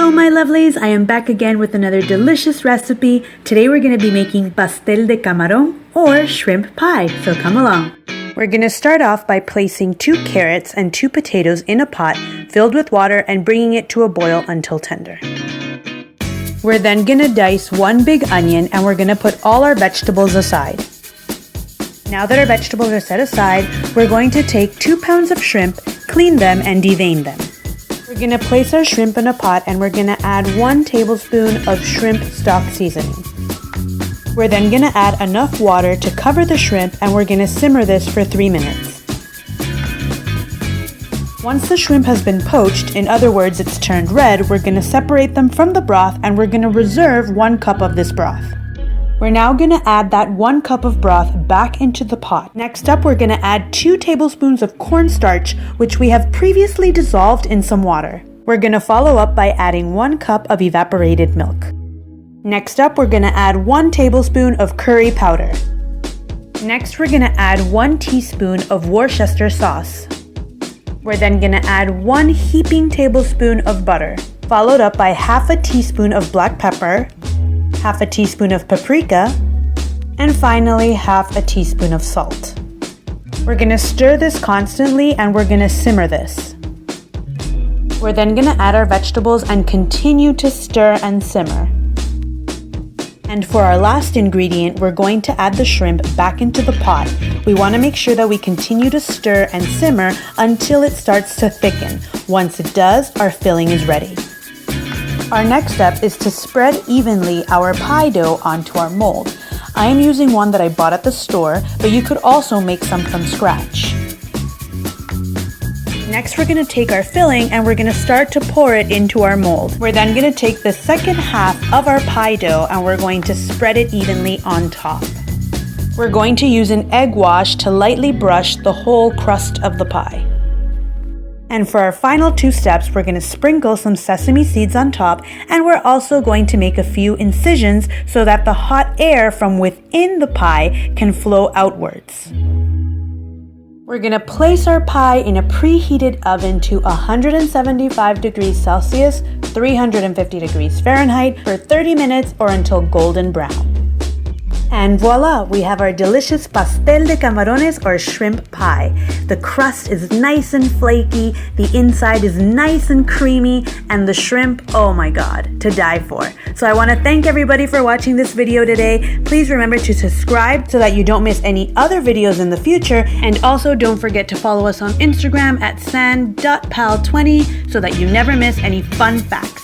Hello my lovelies, I am back again with another delicious recipe. Today we're going to be making pastel de camarón or shrimp pie, so come along. We're going to start off by placing 2 carrots and 2 potatoes in a pot filled with water and bringing it to a boil until tender. We're then going to dice 1 big onion and we're going to put all our vegetables aside. Now that our vegetables are set aside, we're going to take 2 pounds of shrimp, clean them and devein them. We're going to place our shrimp in a pot and we're going to add 1 tablespoon of shrimp stock seasoning. We're then going to add enough water to cover the shrimp and we're going to simmer this for 3 minutes. Once the shrimp has been poached, in other words it's turned red, we're going to separate them from the broth and we're going to reserve 1 cup of this broth. We're now going to add that 1 cup of broth back into the pot. Next up, we're going to add 2 tablespoons of cornstarch, which we have previously dissolved in some water. We're going to follow up by adding 1 cup of evaporated milk. Next up, we're going to add 1 tablespoon of curry powder. Next, we're going to add 1 teaspoon of Worcestershire sauce. We're then going to add 1 heaping tablespoon of butter, followed up by half a teaspoon of black pepper, half a teaspoon of paprika, and finally half a teaspoon of salt. We're going to stir this constantly and we're going to simmer this. We're then going to add our vegetables and continue to stir and simmer. And for our last ingredient, we're going to add the shrimp back into the pot. We want to make sure that we continue to stir and simmer until it starts to thicken. Once it does, our filling is ready. Our next step is to spread evenly our pie dough onto our mold. I am using one that I bought at the store, but you could also make some from scratch. Next, we're going to take our filling and we're going to start to pour it into our mold. We're then going to take the second half of our pie dough and we're going to spread it evenly on top. We're going to use an egg wash to lightly brush the whole crust of the pie. And for our final 2 steps, we're going to sprinkle some sesame seeds on top, and we're also going to make a few incisions so that the hot air from within the pie can flow outwards. We're going to place our pie in a preheated oven to 175 degrees Celsius, 350 degrees Fahrenheit for 30 minutes or until golden brown. And voila, we have our delicious pastel de camarones or shrimp pie. The crust is nice and flaky, the inside is nice and creamy, and the shrimp, oh my god, to die for. So I want to thank everybody for watching this video today. Please remember to subscribe so that you don't miss any other videos in the future, and also don't forget to follow us on Instagram at san.pal20 so that you never miss any fun facts.